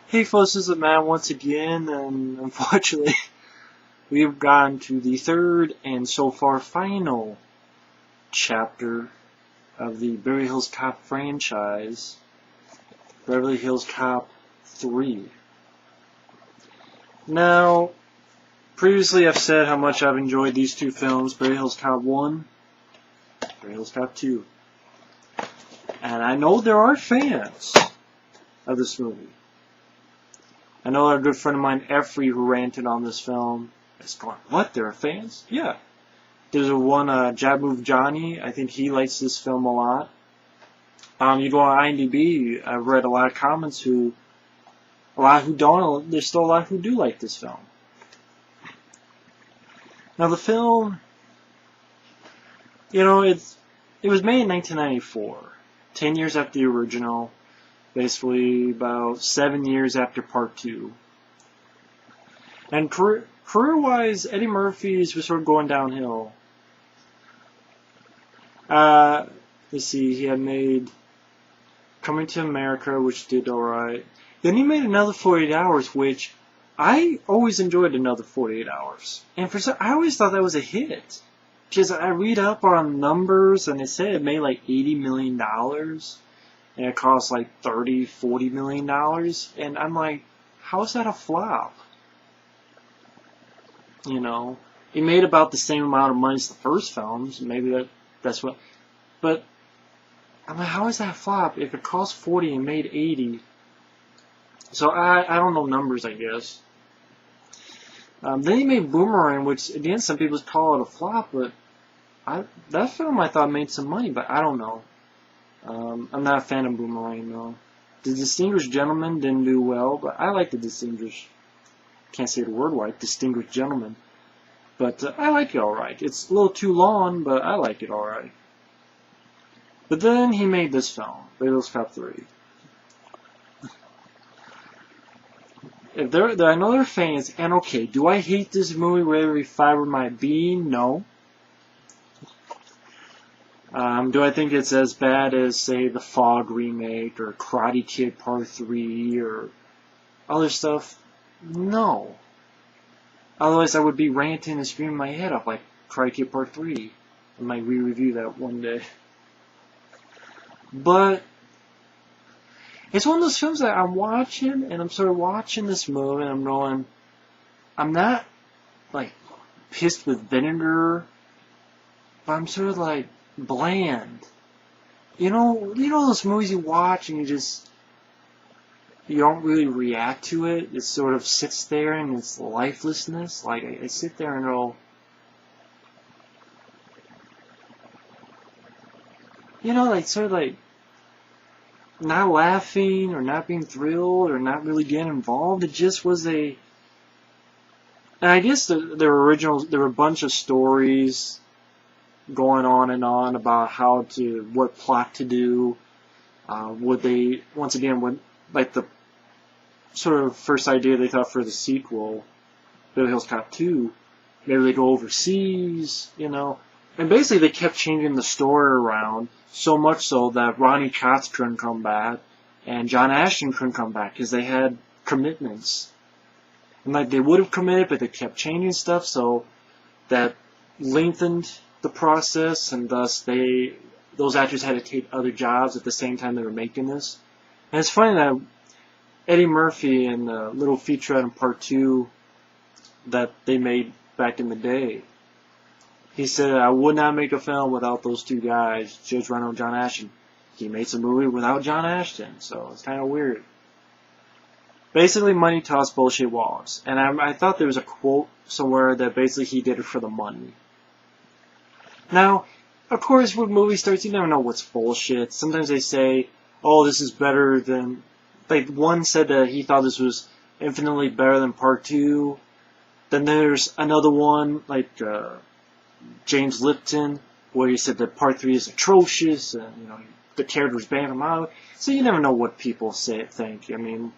Hey folks, this is Matt once again, and unfortunately, we've gotten to the third and so far final chapter of the Beverly Hills Cop franchise, Beverly Hills Cop III. Now, previously I've said how much I've enjoyed these two films, Beverly Hills Cop 1, Beverly Hills Cop 2. And I know there are fans of this movie. I know a good friend of mine, Effrey, who ranted on this film, is going, what, there are fans? Yeah. There's one, Jab Move Johnny, I think he likes this film a lot. You go on IMDb, I've read a lot of comments a lot who don't, there's still a lot who do like this film. Now the film, it was made in 1994, 10 years after the original. Basically, about 7 years after Part 2. And career-wise, Eddie Murphy's was sort of going downhill. Let's see, he had made Coming to America, which did alright. Then he made Another 48 Hours, which I always enjoyed Another 48 Hours. And I always thought that was a hit. Because I read up on numbers, and they said it made like $80 million. And it cost like $30–40 million. And I'm like, how is that a flop? It made about the same amount of money as the first films. Maybe that's what. But I'm like, how is that a flop if it cost 40 and made 80? So I don't know numbers, I guess. Then he made Boomerang, which again some people call it a flop, but that film I thought made some money, but I don't know. I'm not a fan of Boomerang, though. The Distinguished Gentleman didn't do well, but I like the Distinguished. Can't say the word right, Distinguished Gentleman. But I like it alright. It's a little too long, but I like it alright. But then he made this film, Beverly Hills Cop 3. I know they're fans, and okay, do I hate this movie with every fiber of my being? No. Do I think it's as bad as, say, the Fog remake or Karate Kid Part 3 or other stuff? No. Otherwise, I would be ranting and screaming my head off like Karate Kid Part 3. I might re-review that one day. But it's one of those films that I'm watching, and I'm sort of watching this movie, and I'm going, I'm not, like, pissed with vinegar, but I'm sort of like, bland. You know those movies you watch and you don't really react to it. It sort of sits there in its lifelessness. Like I sit there and go, like sort of like not laughing or not being thrilled or not really getting involved. It just was and I guess there were a bunch of stories going on and on about what plot to do. Would they, once again, like the sort of first idea they thought for the sequel, Beverly Hills Cop 2, maybe they go overseas, and basically they kept changing the story around, so much so that Ronny Cox couldn't come back, and John Ashton couldn't come back, because they had commitments. And like they would have committed, but they kept changing stuff, so that lengthened the process, and thus those actors had to take other jobs at the same time they were making this. And it's funny that Eddie Murphy in the little featurette in Part 2 that they made back in the day, he said, I would not make a film without those two guys, Judge Reinhold and John Ashton. He made some movie without John Ashton, so it's kind of weird. Basically, money talks, bullshit walks. And I thought there was a quote somewhere that basically he did it for the money. Now, of course, with movie stars, you never know what's bullshit. Sometimes they say, oh, this is better than... Like, one said that he thought this was infinitely better than Part 2. Then there's another one, like James Lipton, where he said that Part 3 is atrocious, and, the characters banned him out. So you never know what people think. I mean,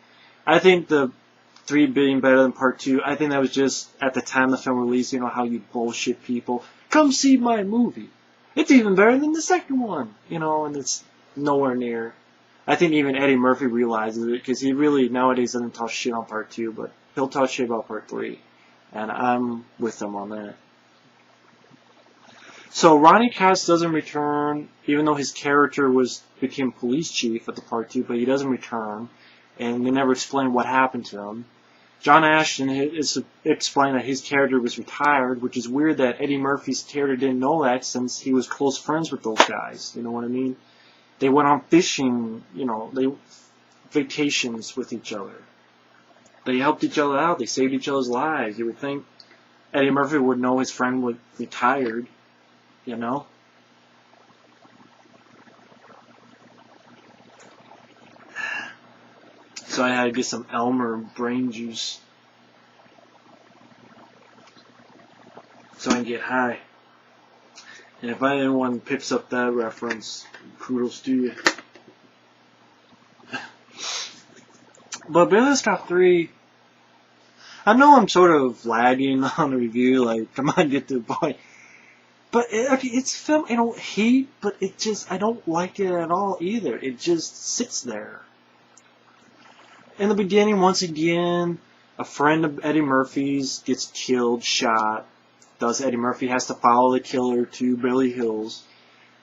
I think the 3 being better than Part 2, I think that was just, at the time the film released, how you bullshit people. Come see my movie. It's even better than the second one, and it's nowhere near. I think even Eddie Murphy realizes it, because he really nowadays doesn't talk shit on part 2, but he'll talk shit about part 3. And I'm with him on that. So Ronny Cox doesn't return, even though his character became police chief at the part 2, but he doesn't return, and they never explain what happened to him. John Ashton is explained that his character was retired, which is weird that Eddie Murphy's character didn't know that, since he was close friends with those guys. You know what I mean? They went on fishing, vacations with each other. They helped each other out. They saved each other's lives. You would think Eddie Murphy would know his friend was retired, So I had to get some Elmer brain juice so I can get high. And if anyone picks up that reference, kudos to you. But Beverly Hills Cop 3, I know I'm sort of lagging on the review, like, come on, get to the point. But, it's film I don't hate, but I don't like it at all either. It just sits there. In the beginning, once again, a friend of Eddie Murphy's gets killed, shot. Thus, Eddie Murphy has to follow the killer to Beverly Hills.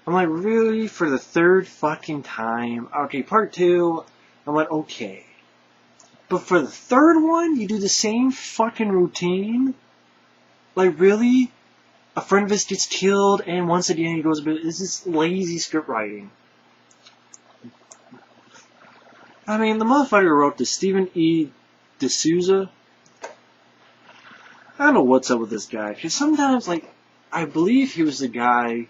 I'm like, really? For the third fucking time? Okay, part 2, I went, okay. But for the third one, you do the same fucking routine? Like, really? A friend of his gets killed, and once again he goes, this is lazy script writing. I mean, the motherfucker who wrote this, Stephen E. D'Souza, I don't know what's up with this guy, because sometimes, like, I believe he was the guy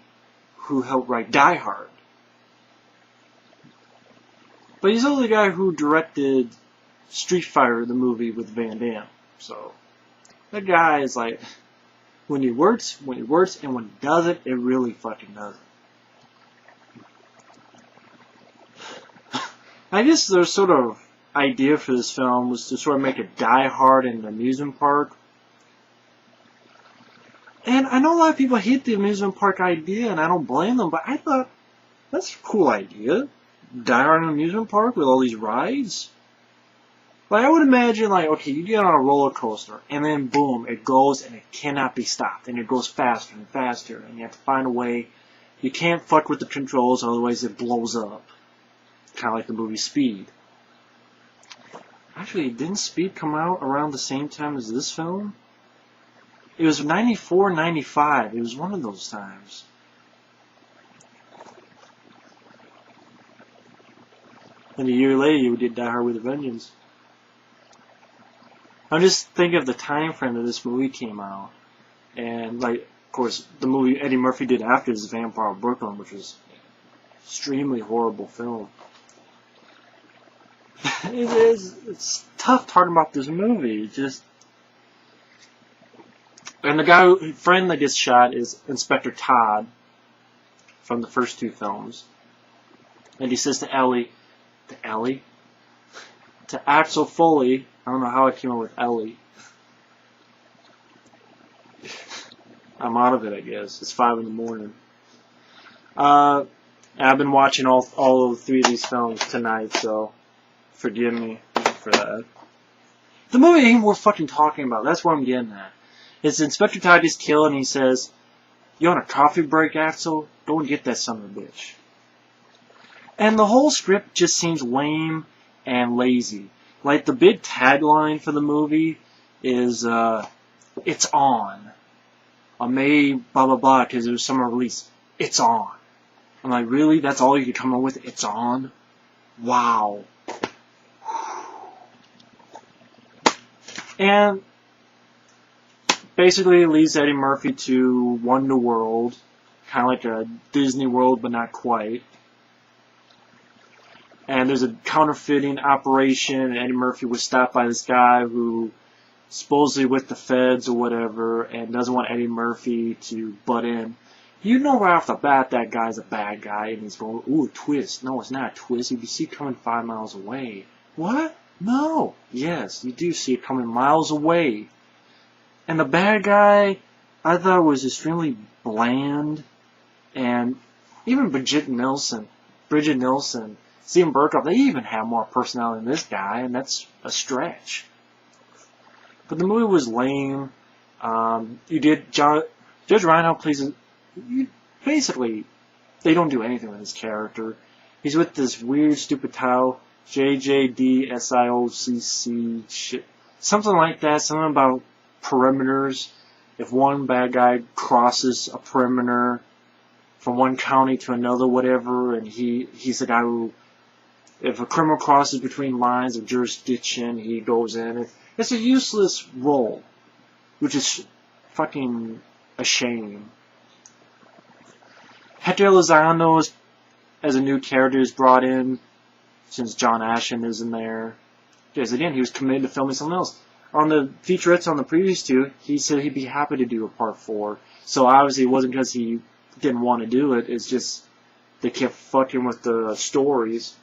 who helped write Die Hard. But he's also the guy who directed Street Fighter, the movie with Van Damme. So, that guy is like, when he works, and when he doesn't, it really fucking doesn't. I guess their sort of idea for this film was to sort of make it Die Hard in an amusement park. And I know a lot of people hate the amusement park idea, and I don't blame them, but I thought, that's a cool idea. Die Hard in an amusement park with all these rides. Like, I would imagine, like, okay, you get on a roller coaster, and then boom, it goes, and it cannot be stopped, and it goes faster and faster, and you have to find a way. You can't fuck with the controls, otherwise it blows up. Kind of like the movie Speed. Actually, didn't Speed come out around the same time as this film? It was 94, 95. It was one of those times. And a year later, you did Die Hard with a Vengeance. I'm just thinking of the time frame that this movie came out. And, like, of course, the movie Eddie Murphy did after is Vampire Brooklyn, which was an extremely horrible film. It's tough talking about this movie. And the friend that gets shot is Inspector Todd from the first 2 films. And he says to Axel Foley, I don't know how I came up with Ellie. I'm out of it, I guess. It's 5 in the morning. I've been watching all 3 of these films tonight, so forgive me for that. The movie ain't worth fucking talking about. That's what I'm getting at. It's Inspector Todd gets killed, and he says, "You on a coffee break, Axel? Go and get that son of a bitch." And the whole script just seems lame and lazy. Like, the big tagline for the movie is, it's on. On May blah blah blah, because it was summer release. It's on. I'm like, really? That's all you could come up with? It's on? Wow. And basically it leads Eddie Murphy to Wonder World, kind of like a Disney World, but not quite. And there's a counterfeiting operation, and Eddie Murphy was stopped by this guy who supposedly with the feds or whatever, and doesn't want Eddie Murphy to butt in. You know right off the bat that guy's a bad guy, and he's going, ooh, a twist. No, it's not a twist. You see it coming 5 miles away. What? No. Yes, you do see it coming miles away. And the bad guy, I thought was extremely bland, and even Bridget Nielsen Steven Berkoff, they even have more personality than this guy, and that's a stretch. But the movie was lame. Judge Reinhold plays basically, they don't do anything with his character. He's with this weird, stupid title, JJDSIOCC shit. Something like that, something about perimeters. If one bad guy crosses a perimeter from one county to another, whatever, and he's the guy who, if a criminal crosses between lines of jurisdiction, he goes in. It's a useless role, which is fucking a shame. Hector Elizondo as a new character is brought in, since John Ashton isn't there. Because again, he was committed to filming something else. On the featurettes on the previous two, he said he'd be happy to do a part 4. So obviously it wasn't because he didn't want to do it, it's just they kept fucking with the stories.